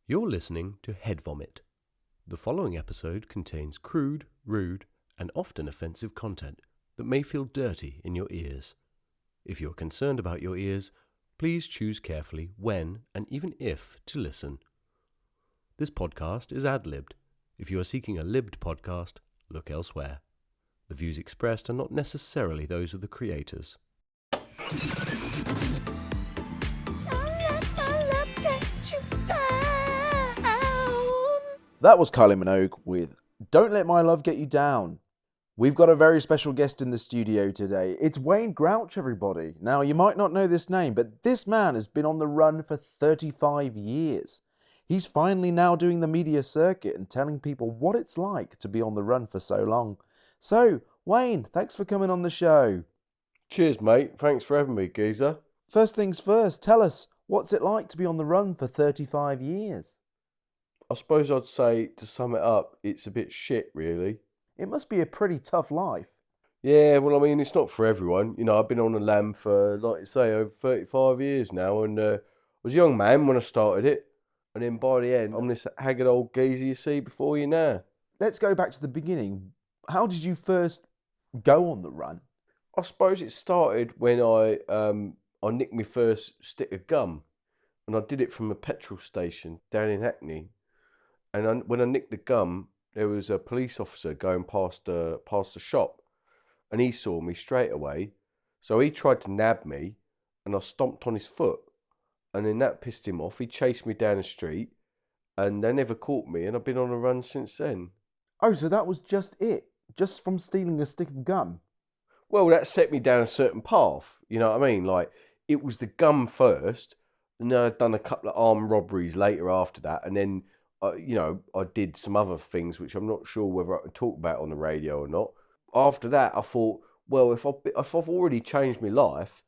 You're listening to Head Vomit. The following episode contains crude, rude, and often offensive content that may feel dirty in your ears. If you're concerned about your ears, please choose carefully when and even if to listen. This podcast is ad-libbed. If you are seeking a libbed podcast, look elsewhere. The views expressed are not necessarily those of the creators. That was Kylie Minogue with Don't Let My Love Get You Down. We've got a very special guest in the studio today. It's Wayne Grouch, everybody. Now, you might not know this name, but this man has been on the run for 35 years. He's finally now doing the media circuit and telling people what it's like to be on the run for so long. So, Wayne, thanks for coming on the show. Cheers, mate. Thanks for having me, geezer. First things first, tell us, what's it like to be on the run for 35 years? I suppose I'd say, to sum it up, it's a bit shit, really. It must be a pretty tough life. Yeah, well, I mean, it's not for everyone. You know, I've been on the lam for, like you say, over 35 years now, and I was a young man when I started it, and then by the end, I'm this haggard old geezer you see before you now. Let's go back to the beginning. How did you first go on the run? I suppose it started when I nicked my first stick of gum, and I did it from a petrol station down in Hackney. And when I nicked the gum, there was a police officer going past the shop, and he saw me straight away. So he tried to nab me, and I stomped on his foot, and then that pissed him off. He chased me down the street, and they never caught me, and I've been on a run since then. Oh, so that was just it? Just from stealing a stick of gum? Well, that set me down a certain path. You know what I mean? Like, it was the gum first, and then I'd done a couple of armed robberies later after that, and then I did some other things which I'm not sure whether I can talk about on the radio or not. After that, I thought, well, if I've already changed my life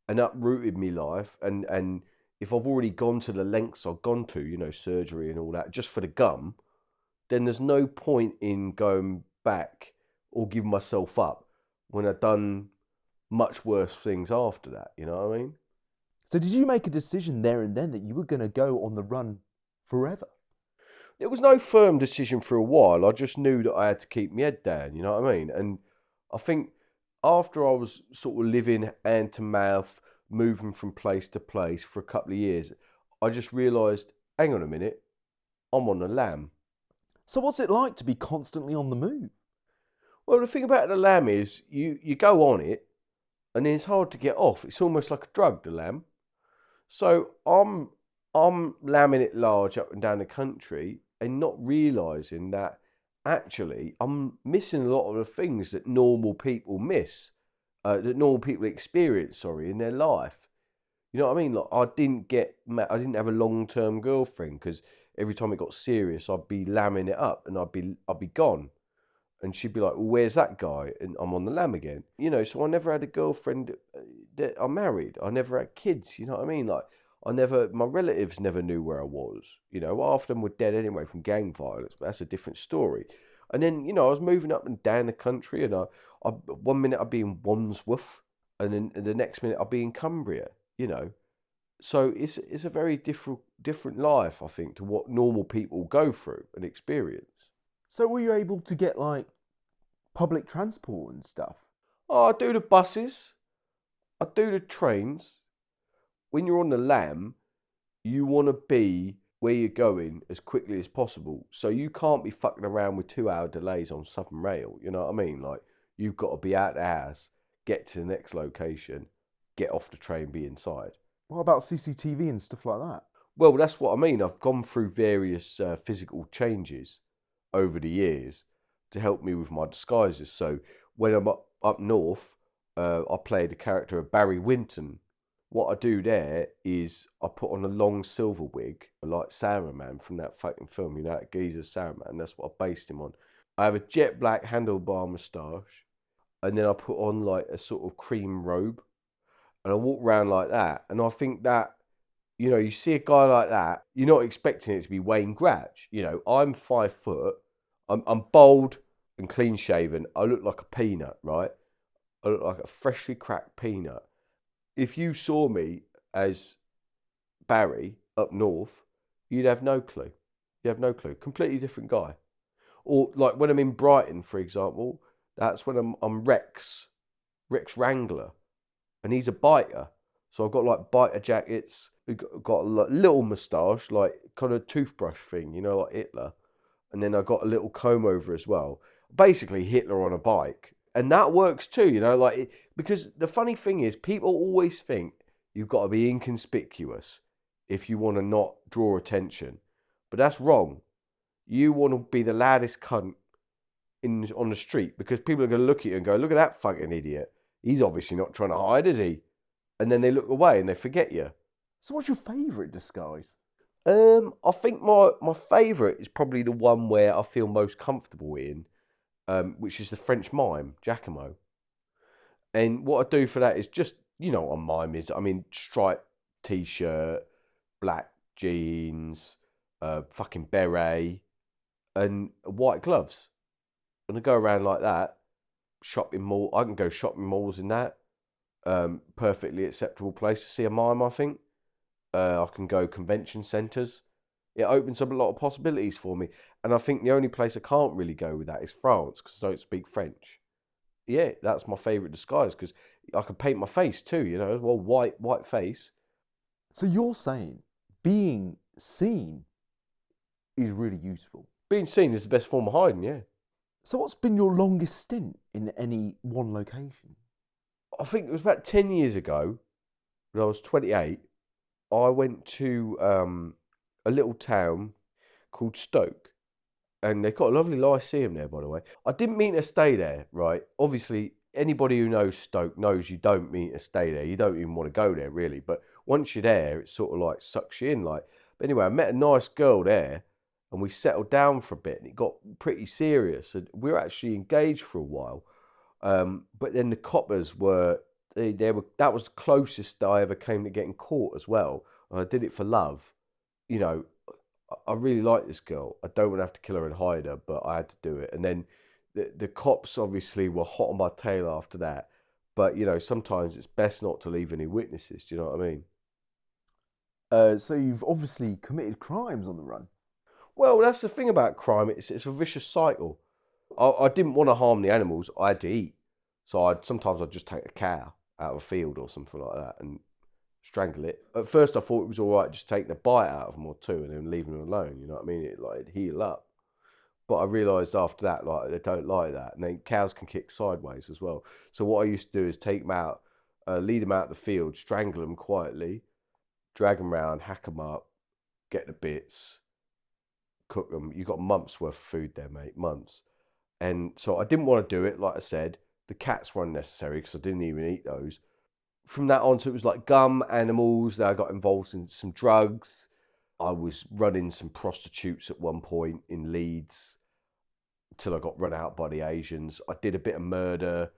and uprooted my life, and if I've already gone to the lengths I've gone to, surgery and all that, just for the gum, then there's no point in going back or giving myself up when I've done much worse things after that. You know what I mean? So did you make a decision there and then that you were going to go on the run forever? It was no firm decision for a while. I just knew that I had to keep my head down, you know what I mean? And I think after I was sort of living hand to mouth, moving from place to place for a couple of years, I just realised, hang on a minute, I'm on the lam. So what's it like to be constantly on the move? Well, the thing about the lam is you go on it and then it's hard to get off. It's almost like a drug, the lam. So I'm lambing it large up and down the country and not realising that actually I'm missing a lot of the things that normal people miss, that normal people experience, in their life. You know what I mean? Like, I didn't have a long-term girlfriend because every time it got serious, I'd be lambing it up and I'd be gone. And she'd be like, well, where's that guy? And I'm on the lam again. So I never had a girlfriend that I married. I never had kids, you know what I mean? Like, my relatives never knew where I was. Half of them were dead anyway from gang violence, but that's a different story. And then, I was moving up and down the country, and I 1 minute I'd be in Wandsworth, and then the next minute I'd be in Cumbria, So it's a very different life, I think, to what normal people go through and experience. So were you able to get, like, public transport and stuff? Oh, I do the buses, I do the trains. When you're on the lam, you want to be where you're going as quickly as possible. So you can't be fucking around with 2-hour delays on Southern Rail. You know what I mean? Like, you've got to be out the house, get to the next location, get off the train, be inside. What about CCTV and stuff like that? Well, that's what I mean. I've gone through various physical changes over the years to help me with my disguises. So when I'm up north, I play the character of Barry Winton. What I do there is I put on a long silver wig, like Saruman from that fucking film, that geezer Saruman. That's what I based him on. I have a jet black handlebar moustache, and then I put on like a sort of cream robe, and I walk around like that. And I think that, you see a guy like that, you're not expecting it to be Wayne Grouch. I'm 5 foot, I'm bald and clean shaven. I look like a peanut, right? I look like a freshly cracked peanut. If you saw me as Barry up north, you'd have no clue. You have no clue. Completely different guy. Or like when I'm in Brighton, for example, that's when I'm Rex Wrangler, and he's a biter. So I've got like biter jackets. Got a little moustache, like kind of toothbrush thing, like Hitler. And then I got a little comb over as well. Basically, Hitler on a bike, and that works too. Because the funny thing is, people always think you've got to be inconspicuous if you want to not draw attention, but that's wrong. You want to be the loudest cunt on the street because people are going to look at you and go, "Look at that fucking idiot. He's obviously not trying to hide, is he?" And then they look away and they forget you. So what's your favourite disguise? I think my favourite is probably the one where I feel most comfortable in, which is the French mime, Giacomo. And what I do for that is just, what a mime is. I mean, striped t-shirt, black jeans, fucking beret, and white gloves. And I go around like that, shopping mall. I can go shopping malls in that. Perfectly acceptable place to see a mime, I think. I can go convention centres. It opens up a lot of possibilities for me. And I think the only place I can't really go with that is France because I don't speak French. Yeah, that's my favourite disguise because I can paint my face too, well, white face. So you're saying being seen is really useful. Being seen is the best form of hiding, yeah. So what's been your longest stint in any one location? I think it was about 10 years ago when I was 28. I went to a little town called Stoke, and they've got a lovely Lyceum there, by the way. I didn't mean to stay there, right? Obviously, anybody who knows Stoke knows you don't mean to stay there. You don't even want to go there, really. But once you're there, it sort of like sucks you in. But anyway, I met a nice girl there, and we settled down for a bit, and it got pretty serious. And we were actually engaged for a while. But then the coppers were that was the closest I ever came to getting caught as well. And I did it for love. I really like this girl. I don't want to have to kill her and hide her, but I had to do it. And then the cops obviously were hot on my tail after that. But sometimes it's best not to leave any witnesses. Do you know what I mean? So you've obviously committed crimes on the run. Well, that's the thing about crime. It's a vicious cycle. I didn't want to harm the animals. I had to eat. So sometimes I'd just take a cow out of a field or something like that and strangle it. At first I thought it was all right just taking a bite out of them or two and then leaving them alone, you know what I mean? It'd heal up. But I realised after that, they don't like that. And then cows can kick sideways as well. So what I used to do is take them out, lead them out of the field, strangle them quietly, drag them round, hack them up, get the bits, cook them. You got months worth of food there, mate, months. And so I didn't want to do it, like I said. The cats were unnecessary because I didn't even eat those. From that on, so it was like gum, animals. Then I got involved in some drugs. I was running some prostitutes at one point in Leeds till I got run out by the Asians. I did a bit of murder,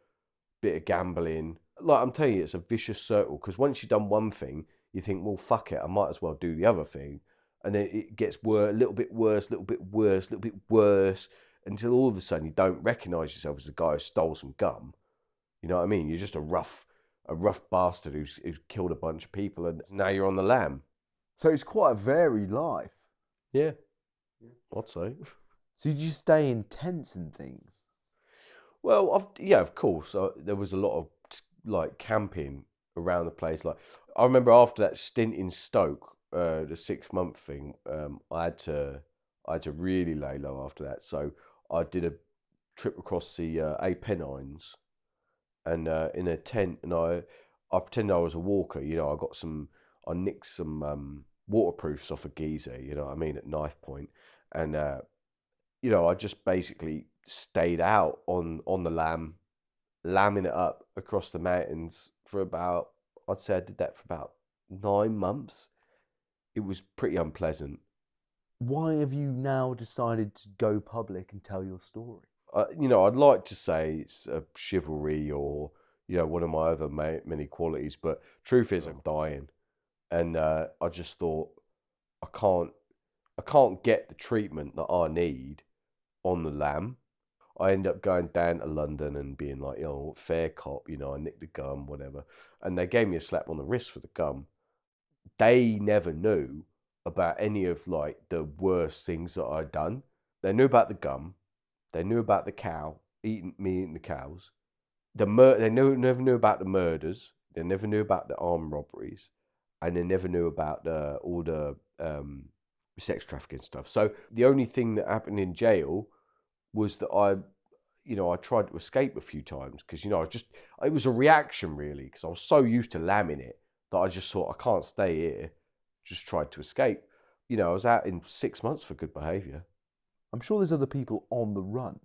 bit of gambling. Like I'm telling you, it's a vicious circle because once you've done one thing, you think, well, fuck it, I might as well do the other thing. And then it gets worse, a little bit worse, a little bit worse, a little bit worse, until all of a sudden you don't recognise yourself as a guy who stole some gum. You know what I mean? You're just a rough bastard who's killed a bunch of people, and now you're on the lam. So it's quite a varied life. Yeah, I'd say. So did you stay in tents and things? Well, of course. There was a lot of like camping around the place. Like I remember after that stint in Stoke, the 6-month thing, I had to really lay low after that. So I did a trip across the Apennines, and in a tent, and I pretended I was a walker. I nicked some waterproofs off a geezer. You know what I mean, at knife point, and I just basically stayed out on the lambing it up across the mountains for about. I'd say I did that for about 9 months. It was pretty unpleasant. Why have you now decided to go public and tell your story? I'd like to say it's a chivalry or, one of my other many qualities, but truth is I'm dying. And I just thought, I can't get the treatment that I need on the lam. I end up going down to London and being like, fair cop, I nicked the gum, whatever. And they gave me a slap on the wrist for the gum. They never knew about any of like the worst things that I'd done. They knew about the gum. They knew about the cow, eating the cows. They never knew about the murders. They never knew about the armed robberies, and they never knew about all the sex trafficking stuff. So the only thing that happened in jail was that I tried to escape a few times because it was a reaction really because I was so used to lambing it that I just thought I can't stay here. Just tried to escape. I was out in 6 months for good behaviour. I'm sure there's other people on the run.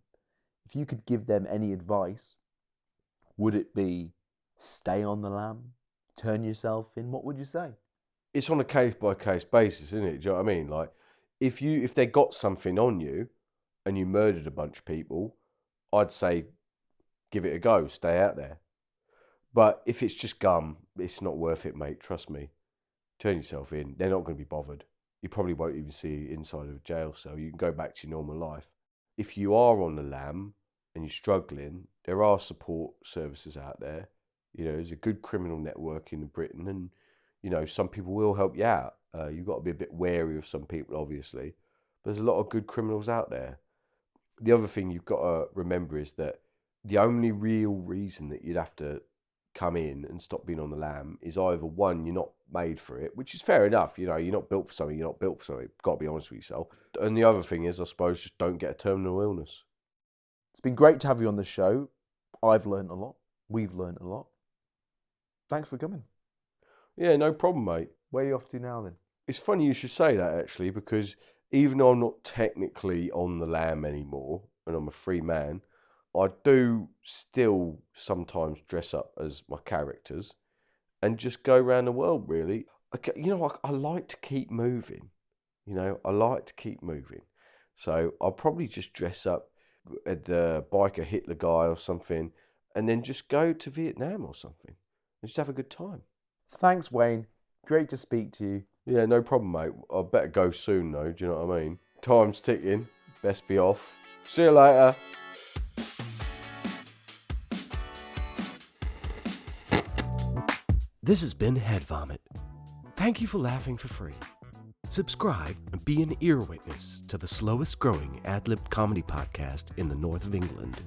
If you could give them any advice, would it be stay on the lam, turn yourself in? What would you say? It's on a case by case basis, isn't it? Do you know what I mean? Like if they got something on you and you murdered a bunch of people, I'd say give it a go, stay out there. But if it's just gum, it's not worth it, mate. Trust me. Turn yourself in. They're not going to be bothered. You probably won't even see inside of a jail cell. You can go back to your normal life. If you are on the lam and you're struggling, there are support services out there. There's a good criminal network in Britain, and some people will help you out. You've got to be a bit wary of some people, obviously. But there's a lot of good criminals out there. The other thing you've got to remember is that the only real reason that you'd have to come in and stop being on the lam is either one, you're not made for it, which is fair enough. You're not built for something. You're not built for something. Got to be honest with yourself. And the other thing is, I suppose, just don't get a terminal illness. It's been great to have you on the show. I've learned a lot. We've learned a lot. Thanks for coming. Yeah, no problem, mate. Where are you off to now then? It's funny you should say that, actually, because even though I'm not technically on the lam anymore and I'm a free man, I do still sometimes dress up as my characters and just go around the world, really. I like to keep moving. I like to keep moving. So I'll probably just dress up as the biker Hitler guy or something and then just go to Vietnam or something and just have a good time. Thanks, Wayne. Great to speak to you. Yeah, no problem, mate. I better go soon, though. Do you know what I mean? Time's ticking. Best be off. See you later. This has been Head Vomit. Thank you for laughing for free. Subscribe and be an ear witness to the slowest growing ad-libbed comedy podcast in the north of England.